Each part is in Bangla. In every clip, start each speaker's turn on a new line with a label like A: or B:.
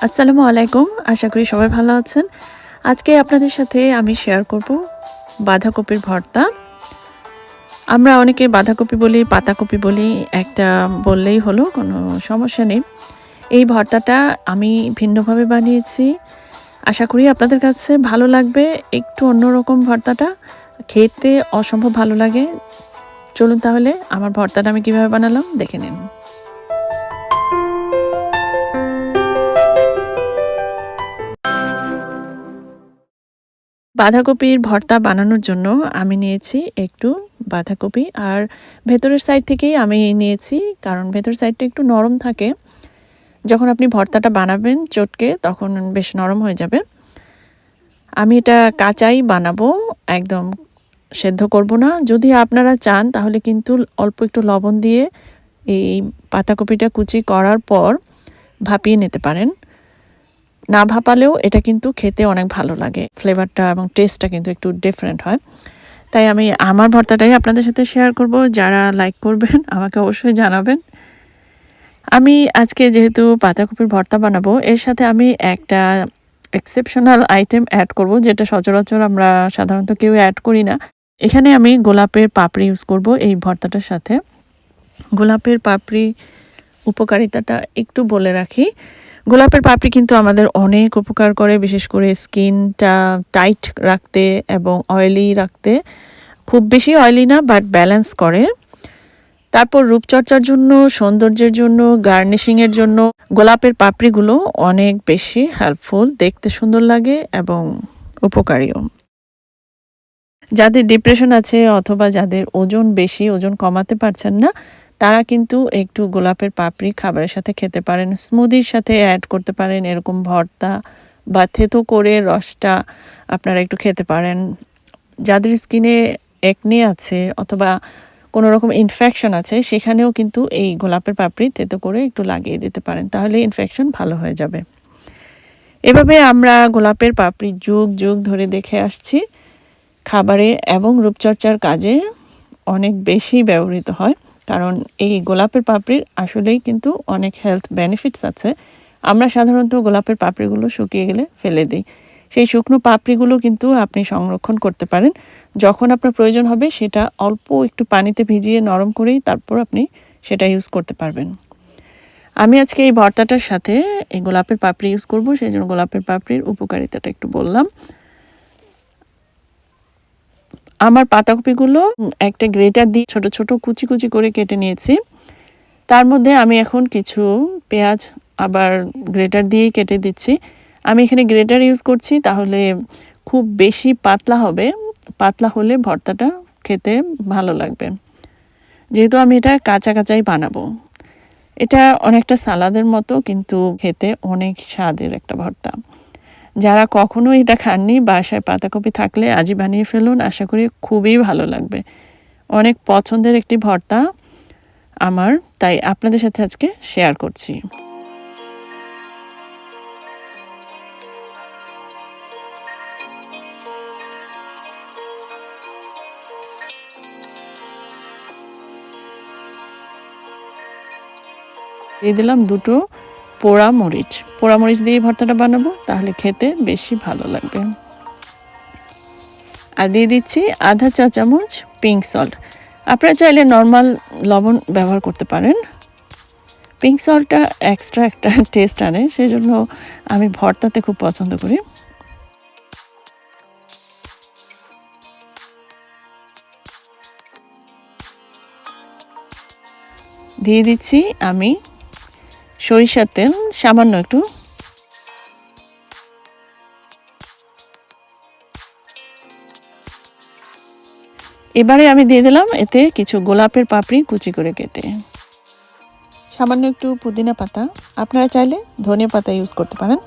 A: আসসালামু আলাইকুম। আশা করি সবাই ভালো আছেন। আজকে আপনাদের সাথে আমি শেয়ার করব বাঁধাকপির ভর্তা। আমরা অনেকে বাঁধাকপি বলি, পাতাকপি বলি, একটা বললেই হলো, কোনো সমস্যা নেই। এই ভর্তাটা আমি ভিন্নভাবে বানিয়েছি। আশা করি আপনাদের কাছে ভালো লাগবে। একটু অন্যরকম ভর্তাটা, খেতে অসম্ভব ভালো লাগে। চলুন তাহলে আমার ভর্তাটা আমি কিভাবে বানালাম দেখে নিন। বাঁধাকপির ভর্তা বানানোর জন্য আমি নিয়েছি একটু বাঁধাকপি, আর ভেতরের সাইড থেকেই আমি নিয়েছি, কারণ ভেতরের সাইডটা একটু নরম থাকে। যখন আপনি ভর্তাটা বানাবেন চটকে, তখন বেশ নরম হয়ে যাবে। আমি এটা কাঁচাই বানাবো, একদম সেদ্ধ করব না। যদি আপনারা চান তাহলে কিন্তু অল্প একটু লবণ দিয়ে এই পাতাকপিটা কুচি করার পর ভাপিয়ে নিতে পারেন। না ভাপালেও এটা কিন্তু খেতে অনেক ভালো লাগে, ফ্লেভারটা এবং টেস্টটা কিন্তু একটু ডিফারেন্ট হয়। তাই আমি আমার ভর্তাটাই আপনাদের সাথে শেয়ার করব। যারা লাইক করবেন আমাকে অবশ্যই জানাবেন। আমি আজকে যেহেতু পাতাকপির ভর্তা বানাবো, এর সাথে আমি একটা এক্সেপশনাল আইটেম অ্যাড করব, যেটা সচরাচর আমরা সাধারণত কেউ অ্যাড করি না। এখানে আমি গোলাপের পাপড়ি ইউজ করব এই ভর্তাটার সাথে। গোলাপের পাপড়ি উপকারিতাটা একটু বলে রাখি। গোলাপের পাপড়ি কিন্তু আমাদের অনেক উপকার করে, বিশেষ করে স্কিনটা টাইট রাখতে এবং অয়েলি রাখতে। খুব বেশি অয়েলি না, বাট ব্যালেন্স করে। তারপর রূপচর্চার জন্য, সৌন্দর্যের জন্য, গার্নিশিংয়ের জন্য গোলাপের পাপড়িগুলো অনেক বেশি হেল্পফুল, দেখতে সুন্দর লাগে এবং উপকারীও। যাদের ডিপ্রেশন আছে অথবা যাদের ওজন বেশি, ওজন কমাতে পারছেন না, তারা কিন্তু একটু গোলাপের পাপড়ি খাবারের সাথে খেতে পারেন, স্মুদির সাথে অ্যাড করতে পারেন। এরকম ভর্তা বা থেতো করে রসটা আপনারা একটু খেতে পারেন। যাদের স্কিনে একনে আছে অথবা কোনো রকম ইনফেকশন আছে, সেখানেও কিন্তু এই গোলাপের পাপড়ি থেতো করে একটু লাগিয়ে দিতে পারেন, তাহলে ইনফেকশন ভালো হয়ে যাবে। এভাবে আমরা গোলাপের পাপড়ি যুগ যুগ ধরে দেখে আসছি, খাবারে এবং রূপচর্চার কাজে অনেক বেশি ব্যবহৃত হয়। কারণ এই গোলাপের পাপড়ির আসলেই কিন্তু অনেক হেলথ বেনিফিটস আছে। আমরা সাধারণত গোলাপের পাপড়িগুলো শুকিয়ে গেলে ফেলে দিই। সেই শুকনো পাপড়িগুলো কিন্তু আপনি সংরক্ষণ করতে পারেন। যখন আপনার প্রয়োজন হবে সেটা অল্প একটু পানিতে ভিজিয়ে নরম করেই তারপর আপনি সেটা ইউজ করতে পারবেন। আমি আজকে এই ভর্তাটার সাথে এই গোলাপের পাপড়ি ইউজ করব, সেই জন্য গোলাপের পাপড়ির উপকারিতাটা একটু বললাম। আমার পাতাকপিগুলো একটা গ্রেটার দিয়ে ছোট ছোট কুচি কুচি করে কেটে নিয়েছি। তার মধ্যে আমি এখন কিছু পেঁয়াজ আবার গ্রেটার দিয়েই কেটে দিচ্ছি। আমি এখানে গ্রেটার ইউজ করছি, তাহলে খুব বেশি পাতলা হবে। পাতলা হলে ভর্তাটা খেতে ভালো লাগবে। যেহেতু আমি এটা কাঁচা কাঁচাই বানাবো, এটা অনেকটা সালাদের মতো, কিন্তু খেতে অনেক স্বাদের একটা ভর্তা। যারা কখনো এটা খাননি, বাসায় পাতাকপি থাকলে আজই বানিয়ে ফেলুন। আশা করি খুবই ভালো লাগবে। অনেক পছন্দের একটি ভর্তা আমার, তাই আপনাদের সাথে আজকে শেয়ার করছি। দিয়ে দিলাম দুটো পোড়া মরিচ। পোড়া মরিচ দিয়ে ভর্তাটা বানাবো, তাহলে খেতে বেশি ভালো লাগবে। আর দিয়ে দিচ্ছি আধা চা চামচ পিঙ্ক সল্ট। আপনারা চাইলে নর্মাল লবণ ব্যবহার করতে পারেন। পিঙ্ক সল্টটা এক্সট্রা একটা টেস্ট আনে, সেই জন্য আমি ভর্তাতে খুব পছন্দ করি। দিয়ে দিচ্ছি আমি সরিষার তেল সামান্য একটু। এবারে আমি দিয়ে দিলাম এতে কিছু গোলাপের পাপড়ি কুচি করে কেটে, সামান্য একটু পুদিনা পাতা, আপনারা চাইলে ধনিয়া পাতা ইউজ করতে পারেন।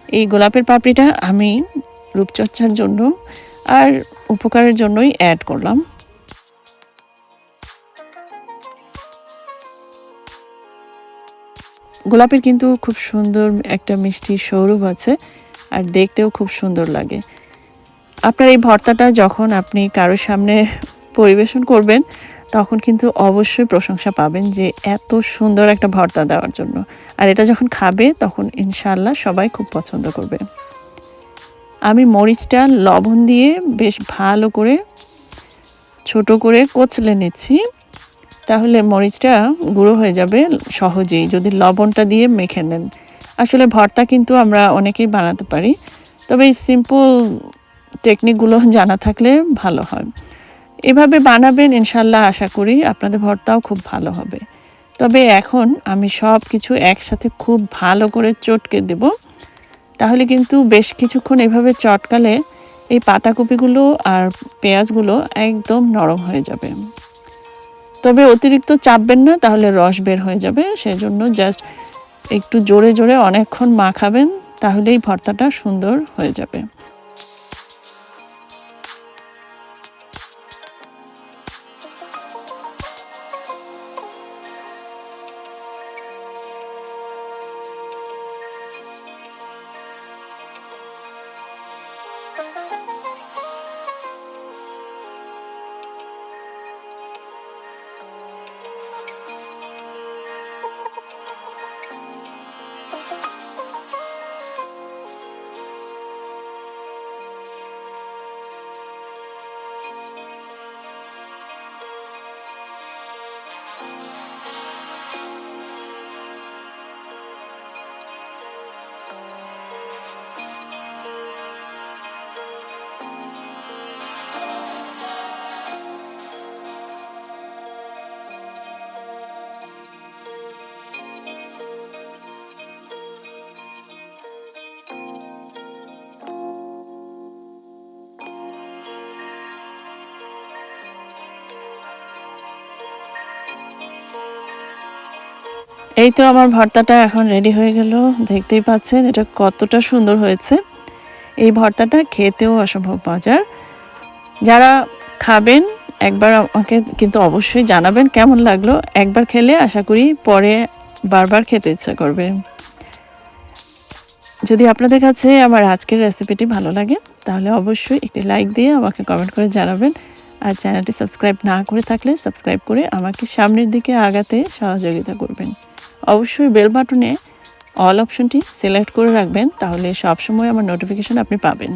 A: এই গোলাপের পাপড়িটা আমি রূপচর্চার জন্য আর উপকারের জন্যই অ্যাড করলাম। গোলাপের কিন্তু খুব সুন্দর একটা মিষ্টি সৌরভ আছে, আর দেখতেও খুব সুন্দর লাগে। আপনার এই ভর্তাটা যখন আপনি কারোর সামনে পরিবেশন করবেন, তখন কিন্তু অবশ্যই প্রশংসা পাবেন যে এত সুন্দর একটা ভর্তা দেওয়ার জন্য। আর এটা যখন খাবে তখন ইনশাআল্লাহ সবাই খুব পছন্দ করবে। আমি মরিচটা লবণ দিয়ে বেশ ভালো করে ছোট করে কচলে নিচ্ছি, তাহলে মরিচটা গুঁড়ো হয়ে যাবে সহজেই যদি লবণটা দিয়ে মেখে নেন। আসলে ভর্তা কিন্তু আমরা অনেকেই বানাতে পারি, তবে এই সিম্পল টেকনিকগুলো জানা থাকলে ভালো হয়। এভাবে বানাবেন, ইনশাল্লাহ আশা করি আপনাদের ভর্তাও খুব ভালো হবে। তবে এখন আমি সব কিছু একসাথে খুব ভালো করে চটকে দেব, তাহলে কিন্তু বেশ কিছুক্ষণ এভাবে চটকালে এই পাতাকপিগুলো আর পেঁয়াজগুলো একদম নরম হয়ে যাবে। তবে অতিরিক্ত চাপবেন না, তাহলে রস বের হয়ে যাবে। সেজন্য জাস্ট একটু জোরে জোরে অনেকক্ষণ মাখাবেন, তাহলেই ভর্তাটা সুন্দর হয়ে যাবে। এই তো আমার ভর্তাটা এখন রেডি হয়ে গেল। দেখতেই পাচ্ছেন এটা কতটা সুন্দর হয়েছে। এই ভর্তাটা খেতেও অসম্ভব মজার। যারা খাবেন একবার আমাকে কিন্তু অবশ্যই জানাবেন কেমন লাগলো। একবার খেলে আশা করি পরে বারবার খেতে ইচ্ছা করবে। যদি আপনাদের কাছে আমার আজকের রেসিপিটি ভালো লাগে তাহলে অবশ্যই একটি লাইক দিয়ে আমাকে কমেন্ট করে জানাবেন। আর চ্যানেলটি সাবস্ক্রাইব না করে থাকলে সাবস্ক্রাইব করে আমাকে সামনের দিকে আগাতে সহযোগিতা করবেন। অবশ্যই বেল বাটনে অল অপশনটি সিলেক্ট করে রাখবেন, তাহলে সবসময় আমার নোটিফিকেশন আপনি পাবেন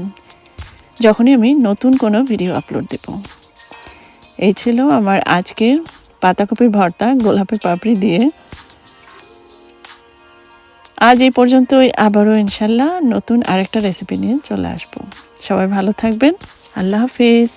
A: যখনই আমি নতুন কোনো ভিডিও আপলোড দেব। এই ছিল আমার আজকের পাতাকপির ভর্তা গোলাপের পাপড়ি দিয়ে। আজ এই পর্যন্তই, আবারও ইনশাল্লাহ নতুন আরেকটা রেসিপি নিয়ে চলে আসবো। সবাই ভালো থাকবেন। আল্লাহ হাফেজ।